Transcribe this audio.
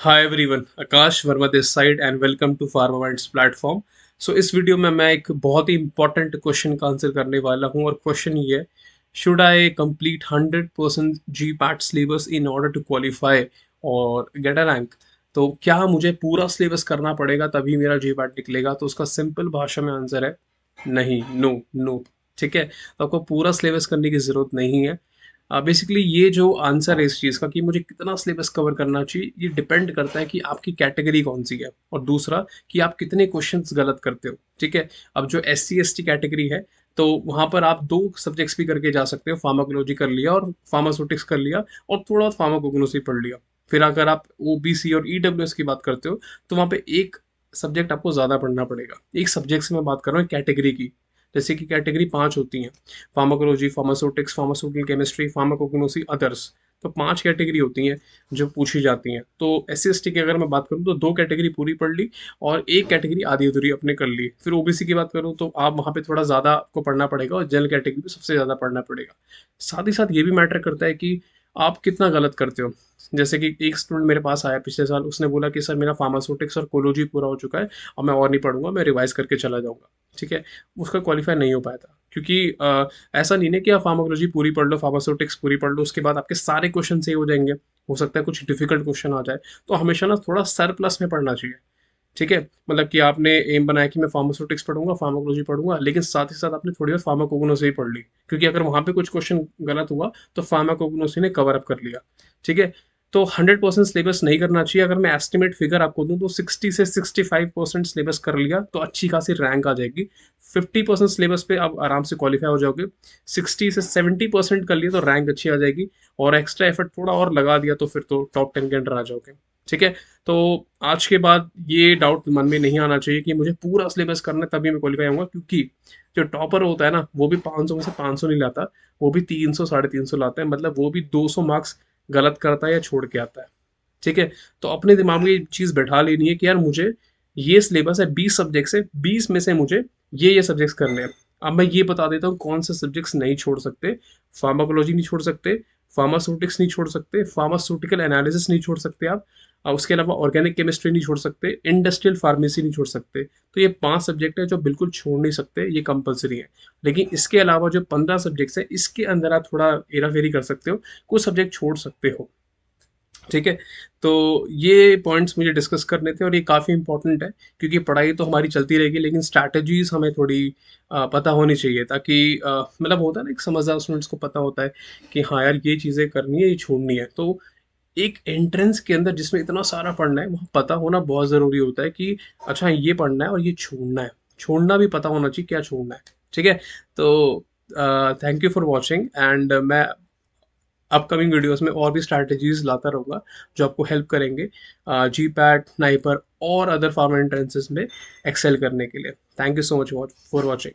Hi everyone, Akash Verma this side and welcome to pharma minds platform. So इस video में मैं एक बहुत ही इंपॉर्टेंट क्वेश्चन का आंसर करने वाला हूँ और क्वेश्चन ये है, should I complete 100% G PAT syllabus in order to qualify और गेट अ रैंक। तो क्या मुझे पूरा सिलेबस करना पड़ेगा तभी मेरा जी पैट निकलेगा? तो उसका सिंपल भाषा में आंसर है नहीं, नो नो। ठीक है, तो आपको पूरा सिलेबस करने की ज़रूरत नहीं है। बेसिकली ये जो आंसर है इस चीज़ का कि मुझे कितना सिलेबस कवर करना चाहिए, ये डिपेंड करता है कि आपकी कैटेगरी कौन सी है और दूसरा कि आप कितने क्वेश्चंस गलत करते हो। ठीक है, अब जो S C S T category है तो वहाँ पर आप दो सब्जेक्ट्स भी करके जा सकते हो, फार्माकोलॉजी कर लिया और फार्मास्यूटिक्स कर लिया और थोड़ा फार्माकोग्नोसी पढ़ लिया। फिर अगर आप ओ बी सी और ई डब्ल्यू एस की बात करते हो तो वहाँ पे एक सब्जेक्ट आपको ज़्यादा पढ़ना पड़ेगा। एक सब्जेक्ट से मैं बात कर रहा हूँ कैटेगरी की। जैसे कि कैटेगरी पांच होती हैं, pharmacology, pharmaceutics, pharmaceutical chemistry, pharmacognosy, others. तो पांच कैटेगरी होती हैं जो पूछी जाती हैं। तो एस सी की अगर मैं बात करूँ तो दो कैटेगरी पूरी पढ़ ली और एक कैटेगरी आधी अधूरी अपने कर ली। फिर ओबीसी की बात करूँ तो आप वहाँ पे थोड़ा ज़्यादा आपको पढ़ना पड़ेगा और जनरल कैटेगरी में सबसे ज़्यादा पढ़ना पड़ेगा। साथ ही साथ ये भी मैटर करता है कि आप कितना गलत करते हो। जैसे कि एक स्टूडेंट मेरे पास आया पिछले साल, उसने बोला कि सर मेरा फार्मास्यूटिक्स और कोलॉजी पूरा हो चुका है और मैं और नहीं पढ़ूंगा, मैं रिवाइज करके चला जाऊंगा। ठीक है, उसका क्वालिफाई नहीं हो पाया था क्योंकि ऐसा नहीं है कि आप फार्माकोलॉजी पूरी पढ़ लो, फार्मास्यूटिक्स पूरी पढ़ लो, उसके बाद आपके सारे क्वेश्चन सही हो जाएंगे। हो सकता है कुछ डिफिकल्ट क्वेश्चन आ जाए। तो हमेशा ना थोड़ा सर प्लस में पढ़ना चाहिए। ठीक है, मतलब कि आपने एम बनाया कि मैं फार्मास्यूटिक्स पढ़ूंगा, फार्माकोलॉजी पढ़ूंगा, लेकिन साथ ही साथ आपने थोड़ी बहुत फार्माकोग्नोसी ही पढ़ ली, क्योंकि अगर वहां पे कुछ क्वेश्चन गलत हुआ तो फार्माकोग्नोसी ने कवर अप कर लिया। ठीक है, तो 100% सिलेबस नहीं करना चाहिए। अगर मैं एस्टिमेट फिगर आपको दूं तो 60 से 65% सिलेबस कर लिया तो अच्छी खासी रैंक आ जाएगी। 50% सिलेबस पे आप आराम से क्वालिफाई हो जाओगे। 60 से 70% कर लिया तो रैंक अच्छी आ जाएगी, और एक्स्ट्रा एफर्ट थोड़ा और लगा दिया तो फिर तो टॉप 10 के अंडर आ जाओगे। ठीक है, तो आज के बाद ये डाउट मन में नहीं आना चाहिए कि मुझे पूरा सिलेबस करना है तभी मैं क्वालिफाई होऊंगा, क्योंकि जो टॉपर होता है ना वो भी 500 में से 500 नहीं लाता, वो भी 300 350 लाता है, मतलब वो भी 200 मार्क्स गलत करता है या छोड़ के आता है। ठीक है, तो अपने दिमाग में ये चीज़ बैठा लेनी है कि यार मुझे ये सिलेबस है, 20 सब्जेक्ट से 20 में से मुझे ये सब्जेक्ट्स करने हैं। अब मैं ये बता देता हूँ कौन से सब्जेक्ट्स नहीं छोड़ सकते। फार्माकोलॉजी नहीं छोड़ सकते, फार्मास्यूटिक्स नहीं छोड़ सकते, फार्मास्यूटिकल एनालिसिस नहीं छोड़ सकते आप, और उसके अलावा ऑर्गेनिक केमिस्ट्री नहीं छोड़ सकते, इंडस्ट्रियल फार्मेसी नहीं छोड़ सकते। तो ये 5 सब्जेक्ट है जो बिल्कुल छोड़ नहीं सकते, ये कंपलसरी है। लेकिन इसके अलावा जो 15 सब्जेक्ट्स है इसके अंदर आप थोड़ा हेरा फेरी कर सकते हो, कुछ सब्जेक्ट छोड़ सकते हो। ठीक है, तो ये पॉइंट्स मुझे डिस्कस करने थे और ये काफ़ी इंपॉर्टेंट है, क्योंकि पढ़ाई तो हमारी चलती रहेगी लेकिन स्ट्रैटेजीज हमें थोड़ी पता होनी चाहिए, ताकि मतलब होता है ना, एक समझदार स्टूडेंट्स को पता होता है कि हाँ यार ये चीज़ें करनी है, ये छोड़नी है। तो एक एंट्रेंस के अंदर जिसमें इतना सारा पढ़ना है, वहाँ पता होना बहुत ज़रूरी होता है कि अच्छा ये पढ़ना है और ये छोड़ना है। छोड़ना भी पता होना चाहिए क्या छोड़ना है। ठीक है, तो thank you for watching and मैं अपकमिंग वीडियोस में और भी स्ट्रैटेजीज लाता रहूँगा जो आपको हेल्प करेंगे जी पैट, नाइपर और अदर फार्मा एंट्रेंसेस में एक्सेल करने के लिए। Thank you so much for watching.